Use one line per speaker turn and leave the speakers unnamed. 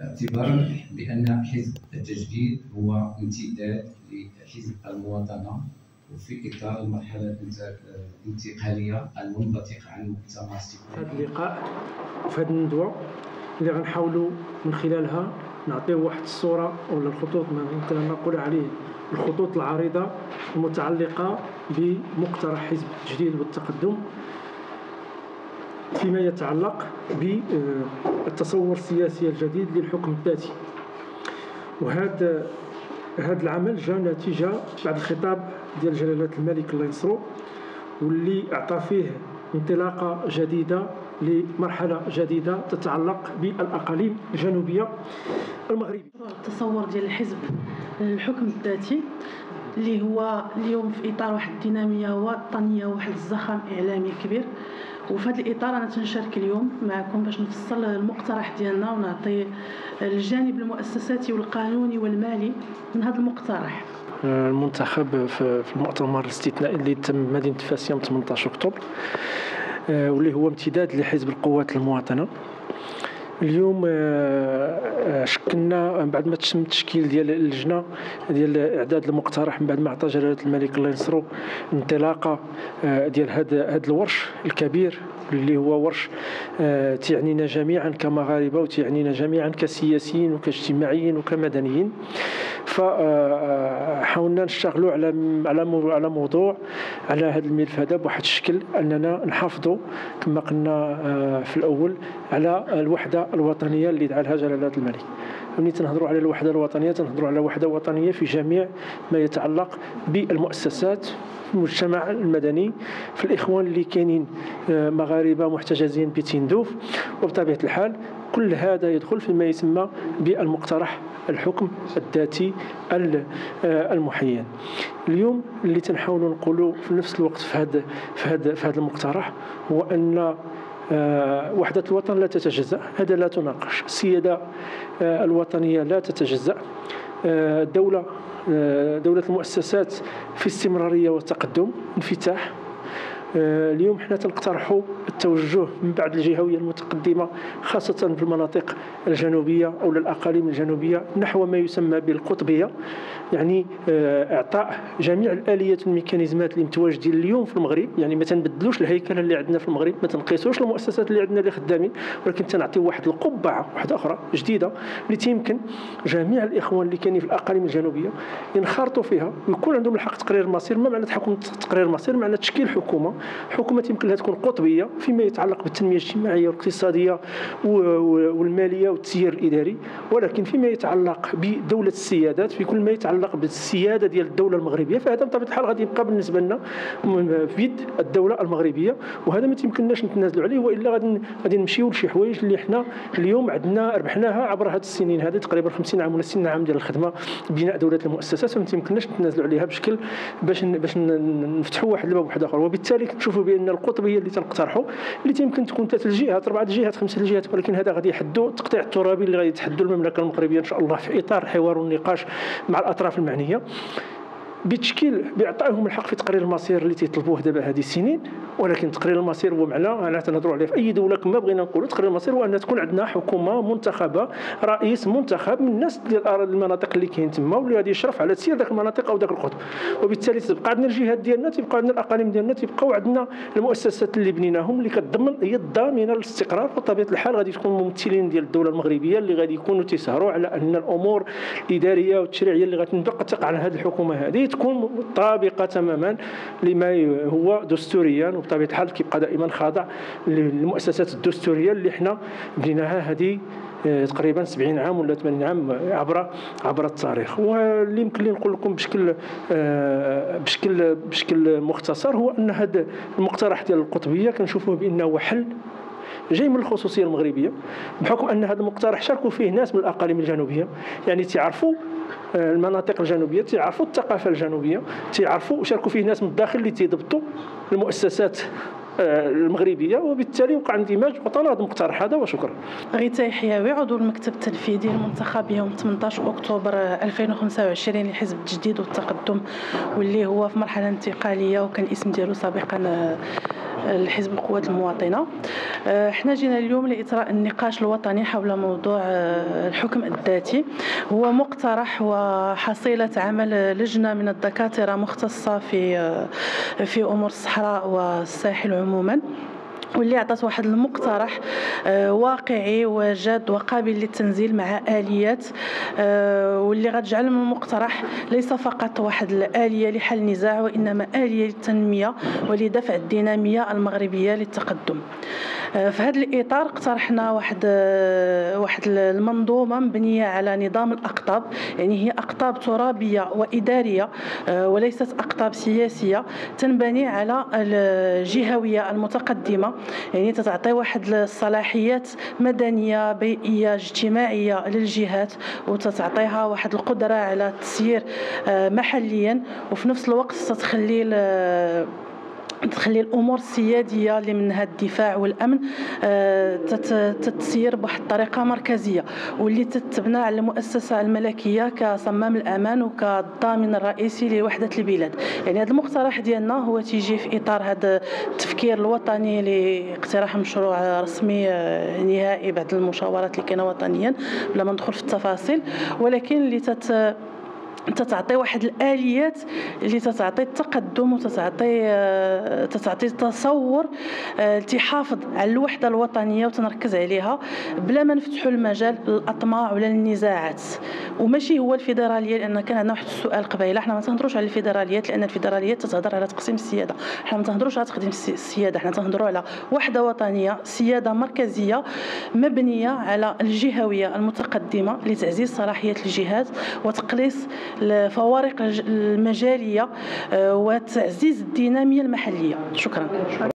اعتبارا بأن حزب التجديد هو امتداد لحزب المواطنة، وفي إطار المرحلة الانتقالية المنبثقة عن مؤتمر استكمال.
هذا اللقاء وفي هذه الندوة اللي غنحاولوا من خلالها نعطيو واحد الصورة ولا الخطوط، ما يمكن أن نقول عليه الخطوط العريضة المتعلقة بمقترح حزب التجديد والتقدم فيما يتعلق بالتصور السياسي الجديد للحكم الذاتي. وهذا العمل جاء نتيجة بعد الخطاب ديال جلالة الملك الله ينصرو، واللي أعطى فيه انطلاقة جديدة لمرحلة جديدة تتعلق بالأقاليم الجنوبية المغربية.
التصور ديال الحزب الحكم الذاتي اللي هو اليوم في إطار واحد الدينامية وطنية وواحد الزخم إعلامي كبير، وفي هذا الإطار أنا تنشارك اليوم معكم باش نفصل المقترح ديالنا ونعطي الجانب المؤسساتي والقانوني والمالي من هذا المقترح.
المنتخب في المؤتمر الاستثنائي اللي تم مدينة فاس يوم 18 أكتوبر، واللي هو امتداد لحزب القوات المواطنة. اليوم شكلنا بعد ما تم التشكيل ديال اللجنه ديال اعداد المقترح من بعد ما عطى جلاله الملك الله ينصرو انطلاقه ديال هذا الورش الكبير اللي هو ورش تعنينا جميعا كمغاربه وتعنينا جميعا كسياسيين وكاجتماعيين وكمدنيين. فحاولنا نشتغلوا على موضوع على هذا الملف هذا بواحد الشكل اننا نحافظوا كما قلنا في الاول على الوحده الوطنيه اللي دعا لها جلاله الملك. ملي تنهضروا على الوحده الوطنيه تنهضروا على وحده وطنيه في جميع ما يتعلق بالمؤسسات في المجتمع المدني، في الإخوان اللي كاينين مغاربة محتجزين بتندوف. وبطبيعة الحال كل هذا يدخل فيما يسمى بالمقترح الحكم الذاتي المحين. اليوم اللي تنحاولوا نقولوا في نفس الوقت في هذا المقترح هو أن وحدة الوطن لا تتجزأ، هذا لا تناقش. السيادة الوطنية لا تتجزأ. دولة المؤسسات في استمرارية وتقدم انفتاح. اليوم حنا تنقترحوا التوجه من بعد الجهوية المتقدمة خاصة في المناطق الجنوبية أو الأقاليم الجنوبية نحو ما يسمى بالقطبية، يعني إعطاء جميع الآليات والميكانيزمات اللي متواجدين اليوم في المغرب. يعني ما تنبدلوش الهيكل اللي عندنا في المغرب، ما تنقيسوش المؤسسات اللي عندنا اللي خدامين، ولكن تنعطيو واحد القبعة واحدة أخرى جديدة اللي تيمكن جميع الإخوان اللي كاينين في الأقاليم الجنوبية ينخرطوا فيها ويكون عندهم الحق تقرير المصير. ما معنى تقرير المصير؟ معنى تشكيل حكومة يمكن لها تكون قطبية فيما يتعلق بالتنمية الاجتماعية والاقتصادية والمالية والتسيير الإداري، ولكن فيما يتعلق بدولة السيادات في كل ما يتعلق بالسيادة ديال الدولة المغربية، فهذا بطبيعة الحال غادي يبقى بالنسبة لنا في يد الدولة المغربية، وهذا ما تيمكنناش نتنازلوا عليه، والا غادي نمشيو لشي حوايج اللي حنا اليوم عندنا ربحناها عبر هذه السنين هذه تقريبا 50 عام ولا 60 عام ديال الخدمة بناء دولة المؤسسات، فما تيمكنناش نتنازلوا عليها بشكل باش نفتحوا واحد الباب واحد اخر. وبالتالي كنشوفوا بان القطبيه اللي تنقترحوا اللي تيمكن تكون 3 الجهات 4 الجهات 5 الجهات، ولكن هذا غادي يحدوا التقطيع الترابي اللي غادي يتحدوا المملكه المغربيه ان شاء الله في اطار الحوار والنقاش مع الاطراف المعنيه باعطائهم الحق في تقرير المصير اللي تيطلبوه دابا هذه السنين. ولكن تقرير المصير هو معناه تنهضروا عليه في اي دوله كما بغينا نقولوا تقرير المصير هو ان تكون عندنا حكومه منتخبه، رئيس منتخب من الناس ديال المناطق اللي كاين تما واللي غادي يشرف على تسيير ذاك المناطق او ذاك القطب. وبالتالي تبقى عندنا الجهات ديالنا، تبقى عندنا الاقاليم ديالنا، تبقاو عندنا المؤسسات اللي بنيناهم اللي كتضمن هي الضامنه للاستقرار. بطبيعه الحال غادي تكون ممثلين ديال الدوله المغربيه اللي غادي يكونوا تيسهروا على ان الامور الاداريه والتشريعيه اللي غتنبقى تقع على هذه الحكومه هذه تكون طابقه تماما لما هو دستوريا، وبطبيعه الحال كيبقى دائما خاضع للمؤسسات الدستوريه اللي حنا بنيناها هذه تقريبا 70 عام ولا 80 عام عبر التاريخ. واللي يمكن لي نقول لكم بشكل مختصر هو ان هذا المقترح ديال القطبيه كنشوفوه بانه حل جاي من الخصوصيه المغربيه، بحكم ان هذا المقترح شاركوا فيه ناس من الاقاليم الجنوبيه، يعني تعرفوا المناطق الجنوبيه، تعرفوا الثقافه الجنوبيه، تعرفوا وشاركوا فيه ناس من الداخل اللي تيضبطوا المؤسسات المغربيه، وبالتالي وقع اندماج وتناض مقترح هذا. وشكرا.
غيتا يحيوي، عضو المكتب التنفيذي المنتخب يوم 18 اكتوبر 2025 لحزب التجديد والتقدم، واللي هو في مرحله انتقاليه وكان الاسم ديالو سابقا الحزب القوات المواطنه. احنا جينا اليوم لاطراء النقاش الوطني حول موضوع الحكم الذاتي. هو مقترح وحصيله عمل لجنه من الدكاتره مختصه في امور الصحراء والساحل عموما، واللي عطات واحد المقترح واقعي وجاد وقابل للتنزيل مع آليات، واللي غتجعل من المقترح ليس فقط واحد الآلية لحل نزاع، وإنما آلية للتنمية ولدفع الدينامية المغربية للتقدم. في هذا الإطار اقترحنا واحد المنظومة مبنية على نظام الأقطاب، يعني هي أقطاب ترابية وإدارية وليست أقطاب سياسية، تنبني على الجهوية المتقدمة، يعني تتعطي واحد الصلاحيات مدنية بيئية اجتماعية للجهات، وتتعطيها واحد القدرة على التسيير محليا، وفي نفس الوقت تخلي الامور السياديه اللي منها الدفاع والامن تتسير بواحد الطريقه مركزيه، واللي تتبنى على المؤسسه الملكيه كصمام الامان وكالضامن الرئيسي لوحده البلاد. يعني هذا المقترح ديالنا هو تيجي في اطار هذا التفكير الوطني لاقتراح مشروع رسمي نهائي بعد المشاورات اللي كاينه وطنيا بلا ما ندخل في التفاصيل، ولكن اللي تتعطي واحد الآليات اللي تتعطي التقدم وتتعطي تصور تحافظ على الوحدة الوطنية وتنركز عليها بلا ما نفتحوا المجال للأطماع ولا للنزاعات. وماشي هو الفيدرالية، لأن كان عندنا واحد السؤال قبيله، احنا ما تهضروش على الفيدراليات، لأن الفيدراليات تتهضر على تقسيم السيادة، احنا ما تهضروش على تقسيم السيادة، احنا تهضروا على وحدة وطنية، سيادة مركزية مبنية على الجهوية المتقدمة لتعزيز صلاحيات الجهات وتقليص الفوارق المجالية وتعزيز الدينامية المحلية. شكرا.